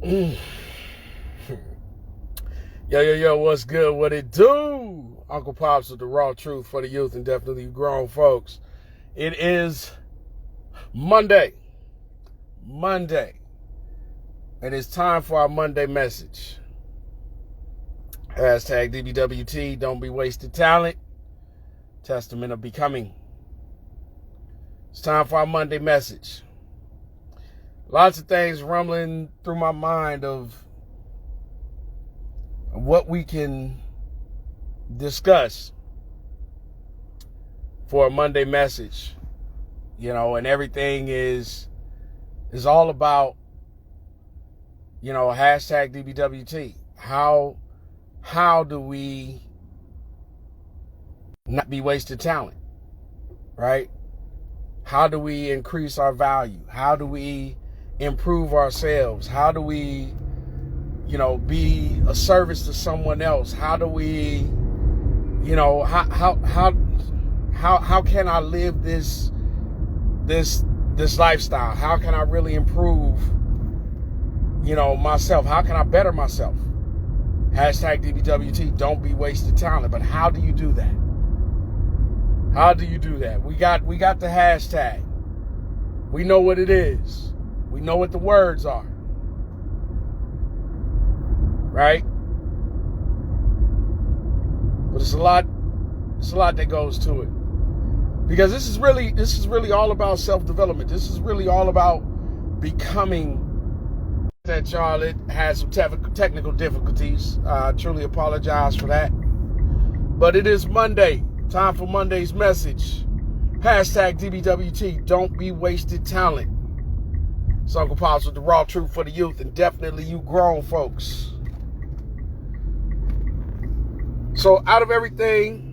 Mm. Yo, what's good? What it do? Uncle Pops with the raw truth for the youth and definitely grown folks. It is Monday. And it's time for our Monday message. Hashtag DBWT, don't be wasted talent. Testament of becoming. It's time for our Monday message. Lots of things rumbling through my mind of what we can discuss for a Monday message, and everything is all about, hashtag DBWT. How do we not be wasted talent, right? How do we increase our value? How do we improve ourselves? How do we be a service to someone else? How do we, how can I live this lifestyle? How can I really improve, myself? How can I better myself? Hashtag DBWT, don't be wasted talent. But how do you do that? How do you do that? We got the hashtag. We know what it is. We know what the words are. Right? But it's a lot that goes to it. Because this is really all about self-development. This is really all about becoming. That y'all, it has some technical difficulties. I truly apologize for that. But it is Monday. Time for Monday's message. Hashtag DBWT, don't be wasted talent. It's Uncle Pops with the raw truth for the youth and definitely you grown folks. So out of everything,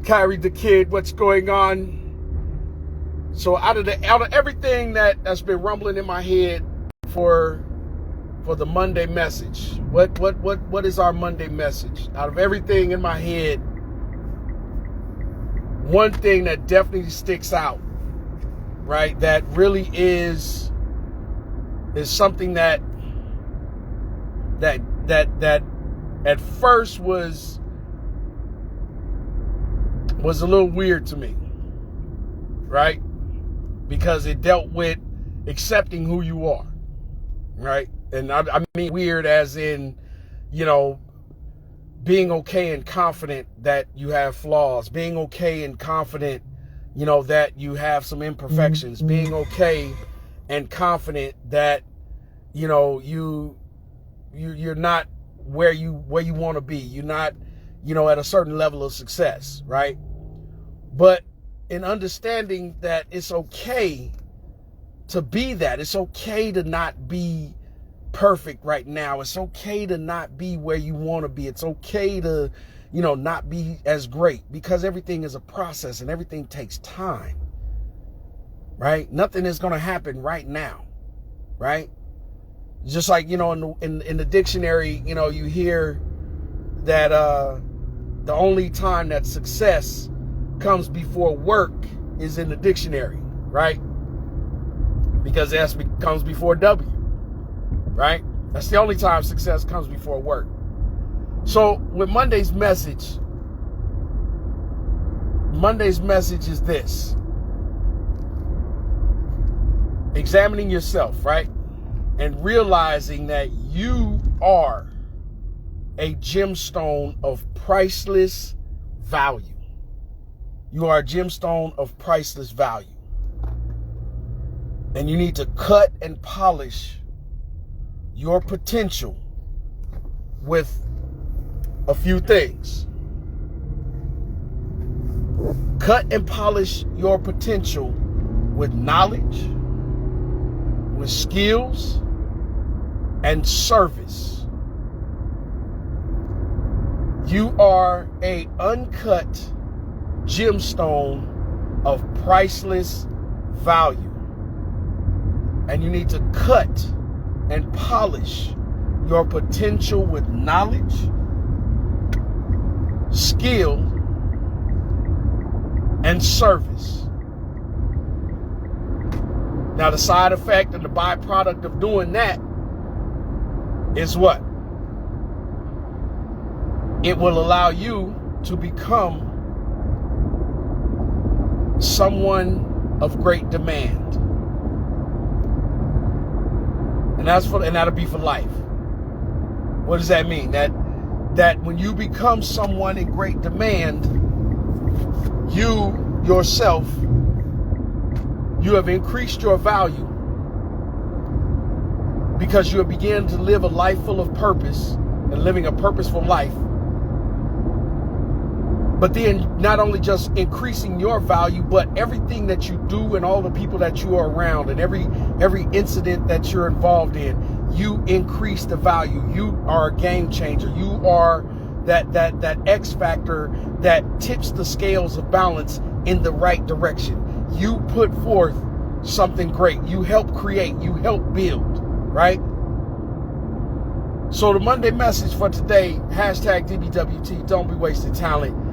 carried the kid, what's going on? So out of everything that's been rumbling in my head for the Monday message, what is our Monday message? Out of everything in my head, one thing that definitely sticks out, right? That really is something that at first was a little weird to me, right? Because it dealt with accepting who you are, right? And I mean weird as in, being okay and confident that you have flaws, being okay and confident, that you have some imperfections, being okay and confident that, you're not where you want to be. You're not, at a certain level of success, right? But in understanding that it's okay to be that, it's okay to not be perfect right now. It's okay to not be where you want to be. It's okay to, not be as great, because everything is a process and everything takes time, right? Nothing is going to happen right now, right? Just like, in the dictionary, you hear that the only time that success comes before work is in the dictionary, right? Because S comes before W, right? That's the only time success comes before work. So with Monday's message is this: examining yourself, right? And realizing that you are a gemstone of priceless value. You are a gemstone of priceless value. And you need to cut and polish your potential with a few things. Cut and polish your potential with knowledge, with skills, and service. You are a uncut gemstone of priceless value. And you need to cut and polish your potential with knowledge, skill, and service. Now, the side effect and the byproduct of doing that is what? It will allow you to become someone of great demand. And that'll be for life. What does that mean? That when you become someone in great demand, you yourself, you have increased your value because you have begun to live a life full of purpose and living a purposeful life. But then not only just increasing your value, but everything that you do and all the people that you are around and every incident that you're involved in, you increase the value. You are a game changer. You are that X factor that tips the scales of balance in the right direction. You put forth something great. You help create. You help build, right? So the Monday message for today, hashtag DBWT, don't be wasting talent.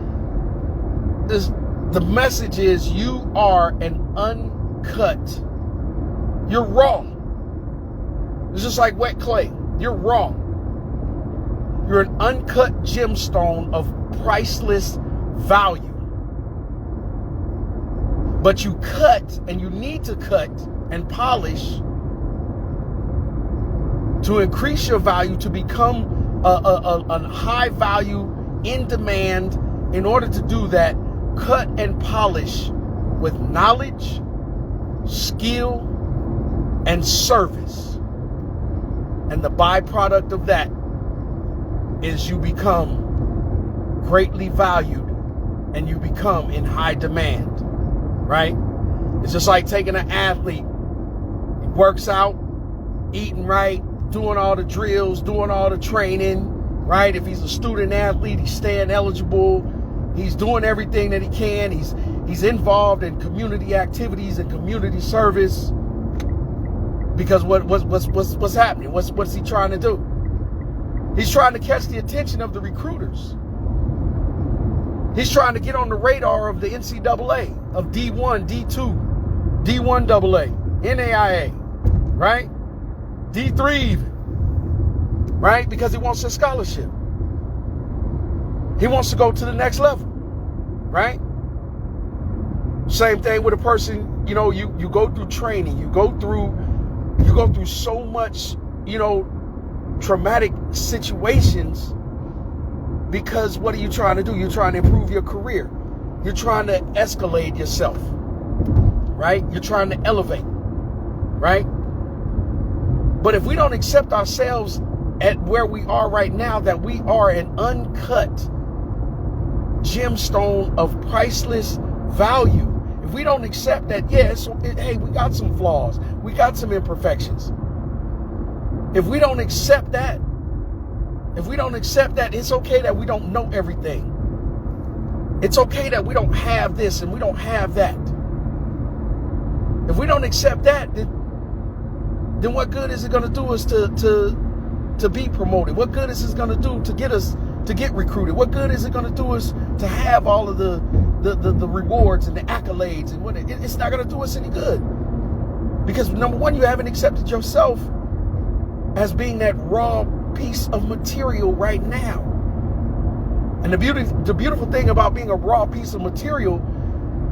The message is you are an uncut. You're raw. It's just like wet clay. You're raw. You're an uncut gemstone of priceless value. But you cut, and you need to cut and polish to increase your value, to become a high value, in demand. In order to do that, cut and polish with knowledge, skill, and service. And the byproduct of that is you become greatly valued and you become in high demand, right? It's just like taking an athlete. He works out, eating right, doing all the drills, doing all the training, right? If he's a student athlete, he's staying eligible. He's doing everything that he can. He's involved in community activities and community service. Because what's happening? What's he trying to do? He's trying to catch the attention of the recruiters. He's trying to get on the radar of the NCAA, of D1, D2, D1AA, NAIA, right? D3 even, right? Because he wants a scholarship. He wants to go to the next level, right? Same thing with a person, you go through training, you go through so much, traumatic situations, because what are you trying to do? You're trying to improve your career. You're trying to escalate yourself, right? You're trying to elevate, right? But if we don't accept ourselves at where we are right now, that we are an uncut gemstone of priceless value, if we don't accept that, hey, we got some flaws, we got some imperfections. If we don't accept that, it's okay that we don't know everything. It's okay that we don't have this and we don't have that. If we don't accept that, then what good is it going to do us to be promoted? What good is it going to do to get recruited? What good is it going to do us to have all of the rewards and the accolades and what? It's not going to do us any good, because number one, you haven't accepted yourself as being that raw piece of material right now. And the beautiful thing about being a raw piece of material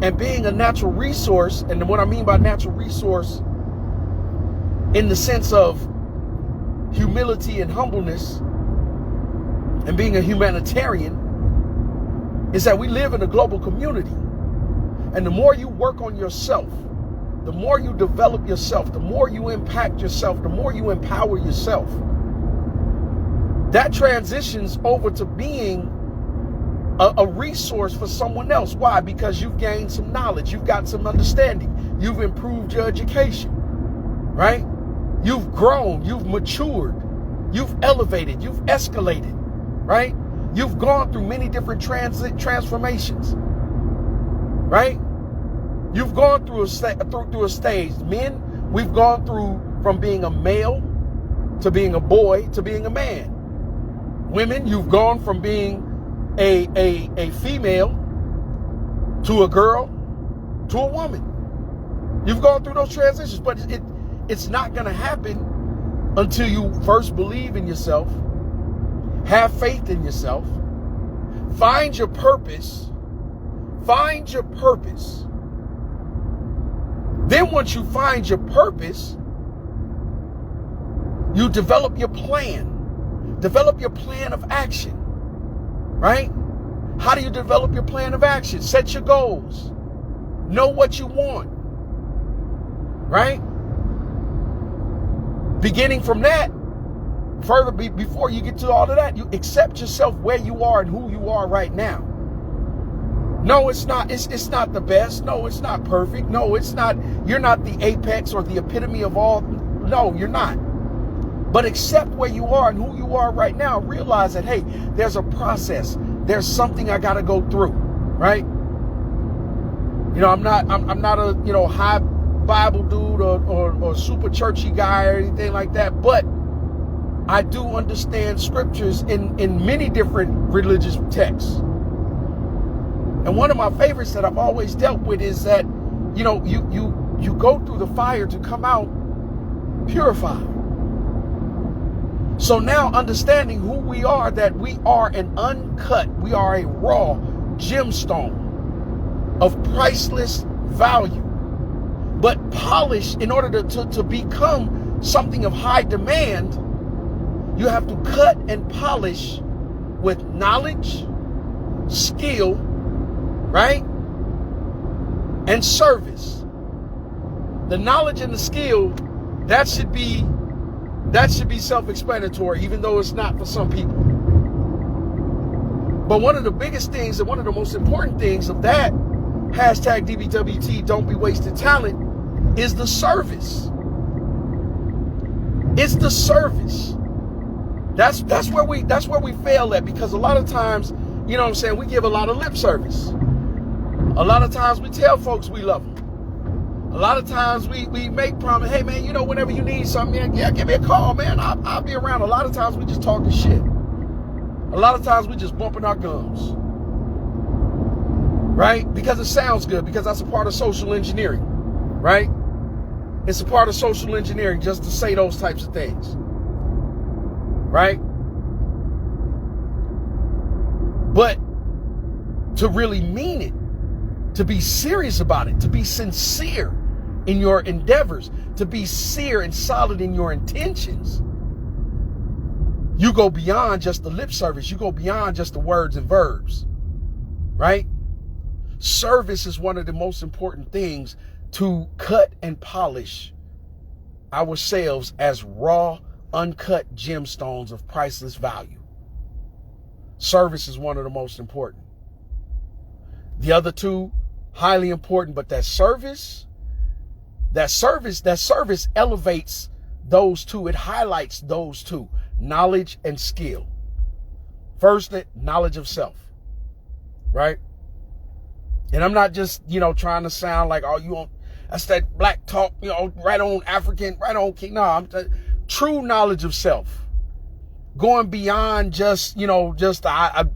and being a natural resource, and what I mean by natural resource in the sense of humility and humbleness and being a humanitarian, is that we live in a global community. And the more you work on yourself, the more you develop yourself, the more you impact yourself, the more you empower yourself, that transitions over to being a resource for someone else. Why? Because you've gained some knowledge, you've got some understanding, you've improved your education, right? You've grown, you've matured, you've elevated, you've escalated, right? You've gone through many different transformations, right? You've gone through a stage. Men, we've gone through from being a male to being a boy to being a man. Women, you've gone from being a female to a girl to a woman. You've gone through those transitions, but it's not going to happen until you first believe in yourself, have faith in yourself, find your purpose. Find your purpose. Then once you find your purpose, you develop your plan. Develop your plan of action, right? How do you develop your plan of action? Set your goals. Know what you want, right? Beginning from that, further before you get to all of that, you accept yourself where you are and who you are right now. No, it's not. It's not the best. No, it's not perfect. No, it's not. You're not the apex or the epitome of all. No, you're not. But accept where you are and who you are right now. Realize that, hey, there's a process. There's something I got to go through, right? You know, I'm not a, high Bible dude or super churchy guy or anything like that. But I do understand scriptures in many different religious texts. And one of my favorites that I've always dealt with is that, you go through the fire to come out purified. So now understanding who we are, that we are an uncut, we are a raw gemstone of priceless value, but polished. In order to become something of high demand, you have to cut and polish with knowledge, skill, right? And service. The knowledge and the skill, that should be self-explanatory, even though it's not for some people. But one of the biggest things and one of the most important things of that hashtag DBWT, don't be wasted talent, is the service. It's the service. That's where we fail at, because a lot of times, we give a lot of lip service. A lot of times we tell folks we love them. A lot of times we make promise, hey man, whenever you need something, yeah, give me a call, man. I'll be around. A lot of times we just talking shit. A lot of times we just bumping our gums. Right? Because it sounds good, because that's a part of social engineering. Right? It's a part of social engineering just to say those types of things. Right? But to really mean it, to be serious about it, to be sincere in your endeavors, to be sincere and solid in your intentions, you go beyond just the lip service. You go beyond just the words and verbs, right? Service is one of the most important things to cut and polish ourselves as raw, uncut gemstones of priceless value. Service is one of the most important. The other two, highly important, but that service elevates those two. It highlights those two, knowledge and skill. First, knowledge of self, right? And I'm not just, trying to sound like, that's that black talk, right on African, right on King. No, I'm true knowledge of self. Going beyond just, I'm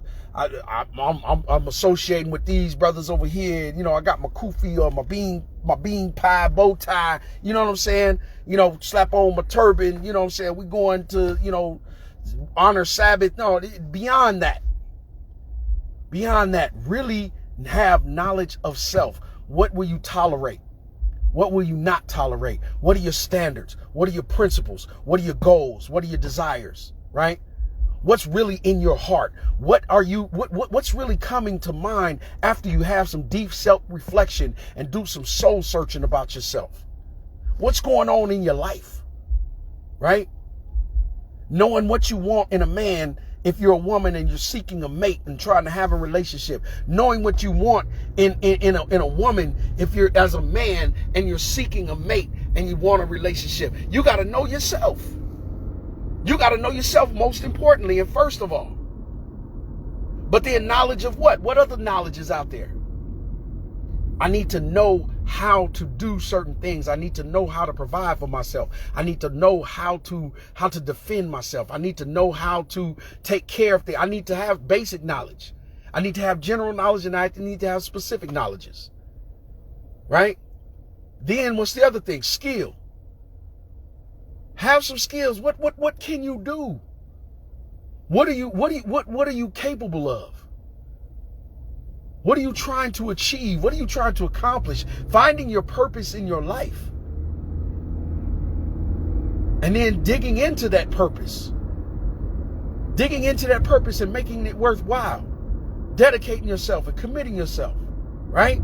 associating with these brothers over here. I got my kufi or my bean pie bow tie. You know what I'm saying? Slap on my turban. You know what I'm saying? We going to, honor Sabbath. No, beyond that, really have knowledge of self. What will you tolerate? What will you not tolerate? What are your standards? What are your principles? What are your goals? What are your desires? Right? What's really in your heart? What's really coming to mind after you have some deep self-reflection and do some soul searching about yourself? What's going on in your life? Right? Knowing what you want in a man if you're a woman and you're seeking a mate and trying to have a relationship. Knowing what you want in a woman if you're as a man and you're seeking a mate and you want a relationship. You got to know yourself. You got to know yourself most importantly and first of all. But then knowledge of what? What other knowledge is out there? I need to know how to do certain things. I need to know how to provide for myself. I need to know how to defend myself. I need to know how to take care of things. I need to have basic knowledge. I need to have general knowledge, and I need to have specific knowledges. Right? Then what's the other thing? Skill. Have some skills. What can you do? What are you capable of? What are you trying to achieve? What are you trying to accomplish? Finding your purpose in your life. And then digging into that purpose. Digging into that purpose and making it worthwhile. Dedicating yourself and committing yourself. Right?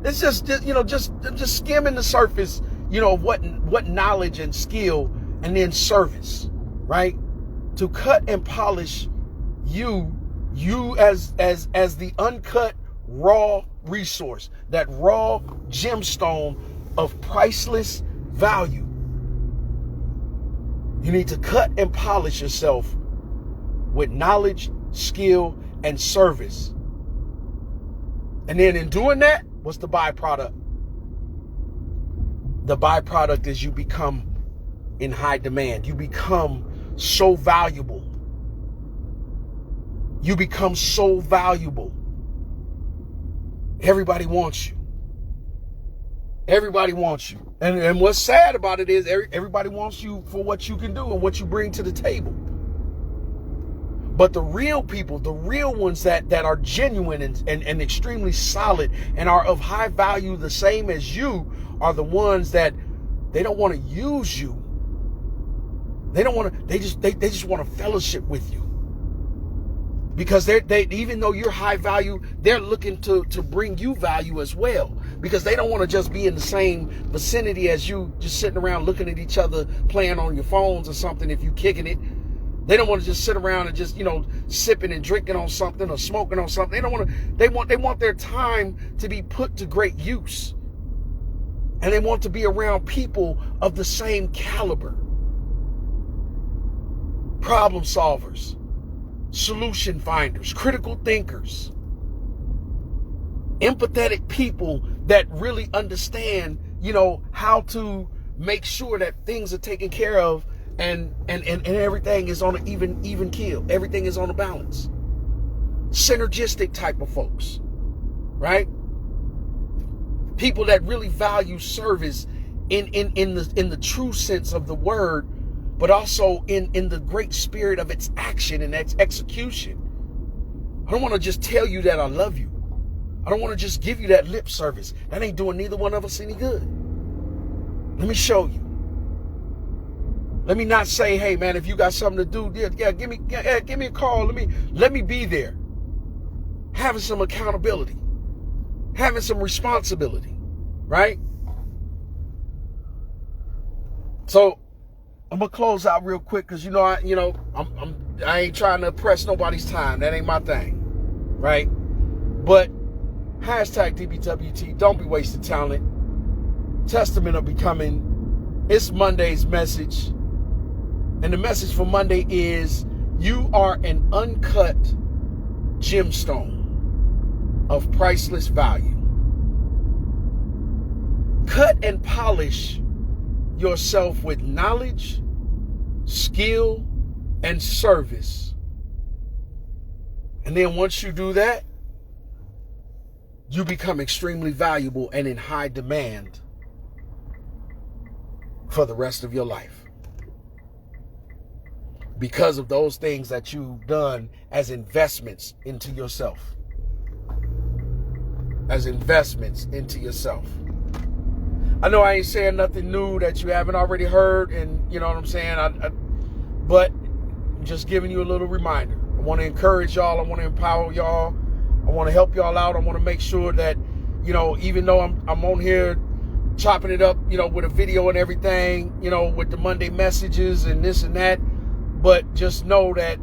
It's just skimming the surface, of what knowledge and skill and then service, right? To cut and polish you as the uncut raw resource, that raw gemstone of priceless value. You need to cut and polish yourself with knowledge, skill, and service. And then in doing that, what's the byproduct? The byproduct is you become in high demand. You become so valuable. You become so valuable. Everybody wants you. Everybody wants you. And what's sad about it is everybody wants you for what you can do and what you bring to the table. But the real people, the real ones that are genuine and extremely solid and are of high value, the same as you, are the ones that they don't want to use you. They don't want to, they just want to fellowship with you. Because they even though you're high value, they're looking to bring you value as well. Because they don't want to just be in the same vicinity as you, just sitting around looking at each other, playing on your phones or something if you kicking it. They don't want to just sit around and just, sipping and drinking on something or smoking on something. They don't want to, they want their time to be put to great use. And they want to be around people of the same caliber. Problem solvers, solution finders, critical thinkers, empathetic people that really understand, how to make sure that things are taken care of and everything is on an even keel. Everything is on a balance. Synergistic type of folks, right? People that really value service in the true sense of the word, but also in the great spirit of its action and its execution. I don't want to just tell you that I love you. I don't want to just give you that lip service. That ain't doing neither one of us any good. Let me show you. Let me not say, hey man, if you got something to do, give me a call. Let me be there. Having some accountability, having some responsibility, right? So I'm gonna close out real quick because I ain't trying to press nobody's time. That ain't my thing, right? But hashtag DBWT. Don't be wasting talent. Testament of becoming. It's Monday's message. And the message for Monday is you are an uncut gemstone of priceless value. Cut and polish yourself with knowledge, skill, and service. And then once you do that, you become extremely valuable and in high demand for the rest of your life. Because of those things that you've done as investments into yourself. As investments into yourself. I know I ain't saying nothing new that you haven't already heard, and you know what I'm saying? But I'm just giving you a little reminder. I want to encourage y'all. I want to empower y'all. I want to help y'all out. I want to make sure that, even though I'm on here chopping it up, with a video and everything, with the Monday messages and this and that, but just know that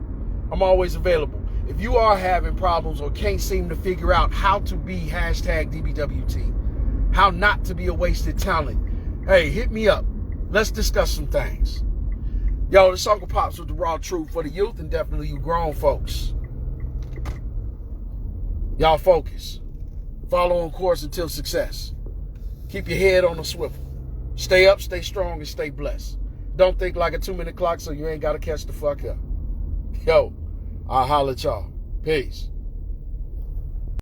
I'm always available. If you are having problems or can't seem to figure out how to be hashtag DBWT, how not to be a wasted talent, hey, hit me up. Let's discuss some things. Yo, this Uncle Pops with the raw truth for the youth and definitely you grown folks. Y'all focus. Follow on course until success. Keep your head on a swivel. Stay up, stay strong, and stay blessed. Don't think like a 2-minute clock so you ain't got to catch the fuck up. Yo, I'll holler at y'all. Peace.